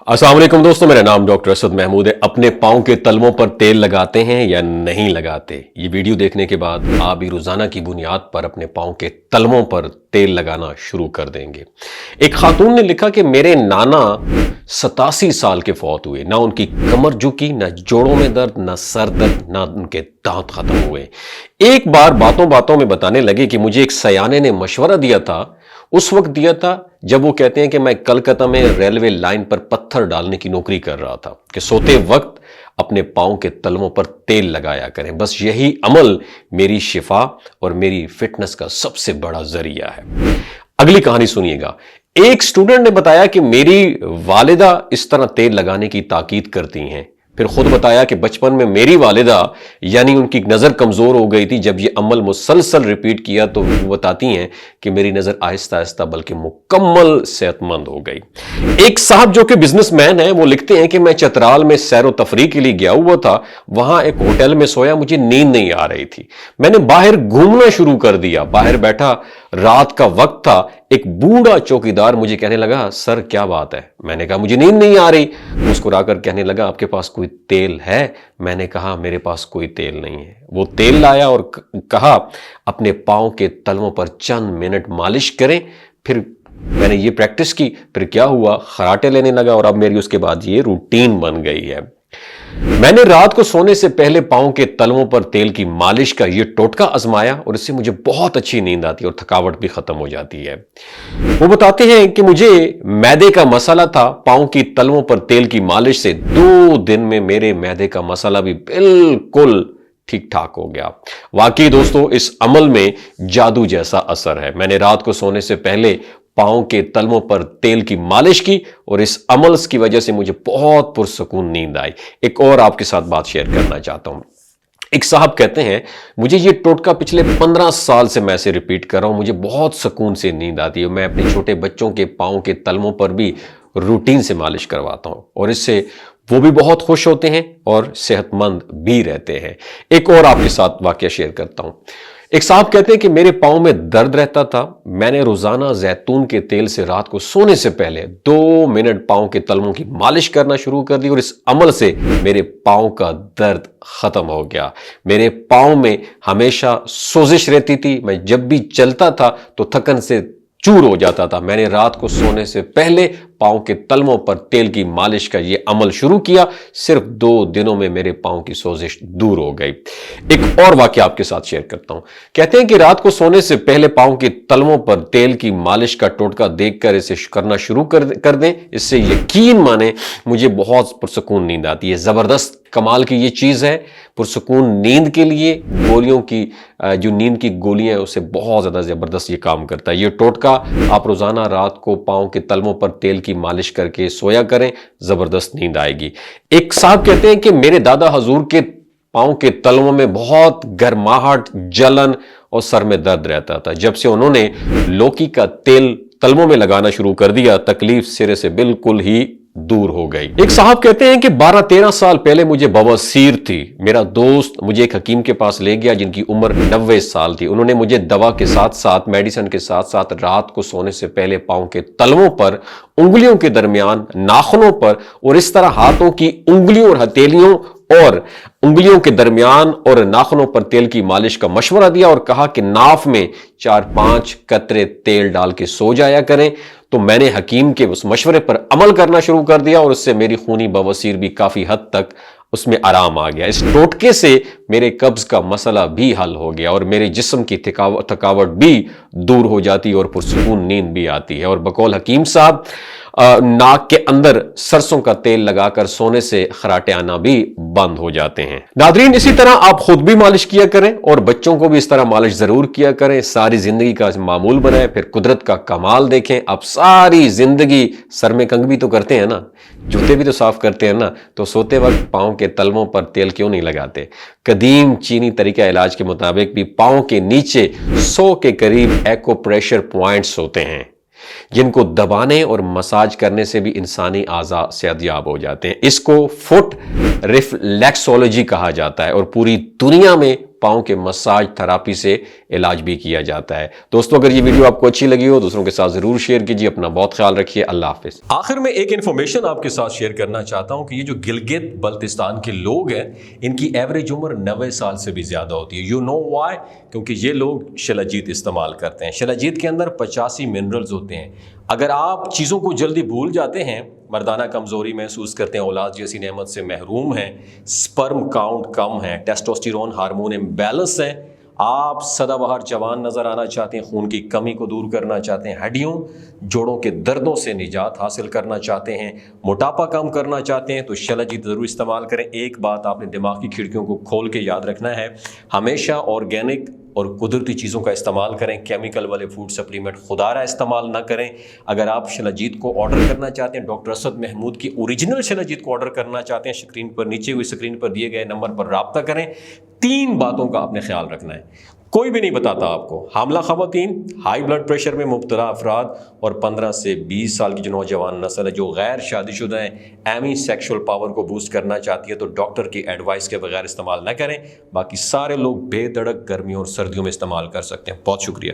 अस्सलाम वालेकुम दोस्तों, मेरा नाम डॉक्टर असद महमूद है। अपने पाँव के तलवों पर तेल लगाते हैं या नहीं लगाते? ये वीडियो देखने के बाद आप भी रोजाना की बुनियाद पर अपने पाँव के तलवों पर तेल लगाना शुरू कर देंगे। एक खातून ने लिखा कि मेरे नाना 87 साल के फौत हुए, ना उनकी कमर झुकी, ना जोड़ों में दर्द, ना सर दर्द, ना उनके दांत खत्म हुए। एक बार बातों बातों में बताने लगे कि मुझे एक सयाने ने मशवरा दिया था। उस वक्त दिया था जब वो कहते हैं कि मैं कलकत्ता में रेलवे लाइन पर पत्थर डालने की नौकरी कर रहा था, कि सोते वक्त अपने पाँव के तलवों पर तेल लगाया करें। बस यही अमल मेरी शिफा और मेरी फिटनेस का सबसे बड़ा जरिया है। अगली कहानी सुनिएगा। एक स्टूडेंट ने बताया कि मेरी वालिदा इस तरह तेल लगाने की ताकीद करती हैं। फिर खुद बताया कि बचपन में मेरी वालिदा यानी उनकी नज़र कमज़ोर हो गई थी। जब ये अमल मुसलसल रिपीट किया तो वो बताती हैं कि मेरी नज़र आहिस्ता आहिस्ता बल्कि मुकम्मल सेहतमंद हो गई। एक साहब जो कि बिजनेसमैन है, वो लिखते हैं कि मैं चतराल में सैर व तफरीह के लिए गया हुआ था। वहां एक होटल में सोया, मुझे नींद नहीं आ रही थी। मैंने बाहर घूमना शुरू कर दिया। बाहर बैठा, रात का वक्त था। एक बूढ़ा चौकीदार मुझे कहने लगा, सर क्या बात है? मैंने कहा मुझे नींद नहीं आ रही। मुस्कुराकर कहने लगा, आपके पास कोई तेल है? मैंने कहा मेरे पास कोई तेल नहीं है। वो तेल लाया और कहा अपने पाँव के तलवों पर चंद मिनट मालिश करें। फिर मैंने ये प्रैक्टिस की। फिर क्या हुआ, खराटे लेने लगा और अब मेरी उसके बाद ये रूटीन बन गई है। मैंने रात को सोने से पहले पाँव के तलवों पर तेल की मालिश का ये टोटका आजमाया और इससे मुझे बहुत अच्छी नींद आती है और थकावट भी खत्म हो जाती है। वो बताते हैं कि मुझे मैदे का मसाला था। पाँव की तलवों पर तेल की मालिश से 2 दिन में मेरे मैदे का मसाला भी बिल्कुल ठीक ठाक हो गया। वाकई दोस्तों, इस अमल में जादू जैसा असर है। मैंने रात को सोने से पहले पाँव के तलवों पर तेल की मालिश की और इस अमल की वजह से मुझे बहुत पुरसकून नींद आई। एक और आपके साथ बात शेयर करना चाहता हूं। एक साहब कहते हैं, मुझे ये टोटका पिछले 15 साल से मैं इसे रिपीट कर रहा हूं। मुझे बहुत सुकून से नींद आती है। मैं अपने छोटे बच्चों के पाँव के तलवों पर भी रूटीन से मालिश करवाता हूं और इससे वो भी बहुत खुश होते हैं और सेहतमंद भी रहते हैं। एक और आपके साथ वाकया शेयर करता हूं। एक साहब कहते हैं कि मेरे पाँव में दर्द रहता था। मैंने रोजाना जैतून के तेल से रात को सोने से पहले 2 मिनट पाँव के तलवों की मालिश करना शुरू कर दी और इस अमल से मेरे पाँव का दर्द खत्म हो गया। मेरे पाँव में हमेशा सोजिश रहती थी। मैं जब भी चलता था तो थकन से चूर हो जाता था। मैंने रात को सोने से पहले पाँव के तलवों पर तेल की मालिश का यह अमल शुरू किया। सिर्फ 2 दिनों में मेरे पाँव की सोजिश दूर हो गई। एक और वाकया आपके साथ शेयर करता हूं। कहते हैं कि रात को सोने से पहले पाँव के तलवों पर तेल की मालिश का टोटका देखकर इसे करना शुरू कर दें। इससे यकीन माने मुझे बहुत पुरसकून नींद आती है। जबरदस्त कमाल की ये चीज है। पुरसकून नींद के लिए गोलियों की जो नींद की गोलियां है उससे बहुत ज्यादा जबरदस्त ये काम करता है। ये टोटका आप रोजाना रात को पाँव के तलवों पर तेल की मालिश करके सोया करें, जबरदस्त नींद आएगी। एक साहब कहते हैं कि मेरे दादा हजूर के पाँव के तलवों में बहुत गर्माहट, जलन और सर में दर्द रहता था। जब से उन्होंने लौकी का तेल तलवों में लगाना शुरू कर दिया, तकलीफ सिरे से बिल्कुल ही दूर हो गई। एक साहब कहते हैं कि 12-13 साल पहले मुझे बवासीर थी। मेरा दोस्त मुझे एक हकीम के पास ले गया जिनकी उम्र 90 साल थी। उन्होंने मुझे दवा के साथ साथ, मेडिसिन के साथ साथ रात को सोने से पहले पाँव के तलवों पर, उंगलियों के दरमियान, नाखूनों पर और इस तरह हाथों की उंगलियों और हथेलियों और उंगलियों के दरमियान और नाखूनों पर तेल की मालिश का मशवरा दिया और कहा कि नाफ में 4-5 कतरे तेल डाल के सो जाया करें। तो मैंने हकीम के उस मशवरे पर अमल करना शुरू कर दिया और उससे मेरी खूनी बवासीर भी काफी हद तक उसमें आराम आ गया। इस टोटके से मेरे कब्ज का मसला भी हल हो गया और मेरे जिस्म की थकावट भी दूर हो जाती है और पुरसकून नींद भी आती है। और बकौल हकीम साहब, नाक के अंदर सरसों का तेल लगाकर सोने से खराटे आना भी बंद हो जाते हैं। नादरीन, इसी तरह आप खुद भी मालिश किया करें और बच्चों को भी इस तरह मालिश जरूर किया करें। सारी जिंदगी का मामूल बनाएं, फिर कुदरत का कमाल देखें। आप सारी जिंदगी सर में कंघी तो करते हैं ना, जूते भी तो साफ करते हैं ना, तो सोते वक्त पाँव के तलवों पर तेल क्यों नहीं लगाते? कदीम चीनी तरीका इलाज के मुताबिक भी पाँव के नीचे 100 के करीब एक्यूप्रेशर पॉइंट्स होते हैं जिनको दबाने और मसाज करने से भी इंसानी आज़ा सेहतयाब हो जाते हैं। इसको फुट रिफ्लेक्सोलॉजी कहा जाता है और पूरी दुनिया में पाँव के मसाज थेरापी से علاج بھی کیا جاتا ہے۔ دوستوں اگر یہ ویڈیو آپ کو اچھی لگی ہو دوسروں کے ساتھ ضرور شیئر کیجیے، اپنا بہت خیال رکھیے، اللہ حافظ۔ آخر میں ایک انفارمیشن آپ کے ساتھ شیئر کرنا چاہتا ہوں کہ یہ جو گلگت بلتستان کے لوگ ہیں ان کی ایوریج عمر 90 سال سے بھی زیادہ ہوتی ہے۔ You know why? کیونکہ یہ لوگ شلاجیت استعمال کرتے ہیں۔ شلاجیت کے اندر 85 منرلز ہوتے ہیں۔ اگر آپ چیزوں کو جلدی بھول جاتے ہیں، مردانہ کمزوری محسوس کرتے ہیں، اولاد جیسی نعمت سے محروم ہیں، سپرم کاؤنٹ کم ہے، ٹیسٹوسٹیرون ہارمون امبیلنس ہے، آپ سدا بہار جوان نظر آنا چاہتے ہیں، خون کی کمی کو دور کرنا چاہتے ہیں، ہڈیوں جوڑوں کے دردوں سے نجات حاصل کرنا چاہتے ہیں، موٹاپا کم کرنا چاہتے ہیں تو شلاجیت ضرور استعمال کریں۔ ایک بات آپ نے دماغ کی کھڑکیوں کو کھول کے یاد رکھنا ہے، ہمیشہ آرگینک اور قدرتی چیزوں کا استعمال کریں، کیمیکل والے فوڈ سپلیمنٹ خدارہ استعمال نہ کریں۔ اگر آپ شلاجیت کو آرڈر کرنا چاہتے ہیں، ڈاکٹر اسد محمود کی اوریجنل شلاجیت کو آرڈر کرنا چاہتے ہیں، اسکرین پر نیچے ہوئی اسکرین پر دیے گئے نمبر پر رابطہ کریں۔ 3 باتوں کا آپ نے خیال رکھنا ہے، کوئی بھی نہیں بتاتا آپ کو۔ حاملہ خواتین، ہائی بلڈ پریشر میں مبتلا افراد اور 15 سے 20 سال کی جو نوجوان نسل ہے جو غیر شادی شدہ ہیں، ایمی سیکشول پاور کو بوسٹ کرنا چاہتی ہے تو ڈاکٹر کی ایڈوائس کے بغیر استعمال نہ کریں۔ باقی سارے لوگ بے دھڑک گرمیوں اور سردیوں میں استعمال کر سکتے ہیں۔ بہت شکریہ۔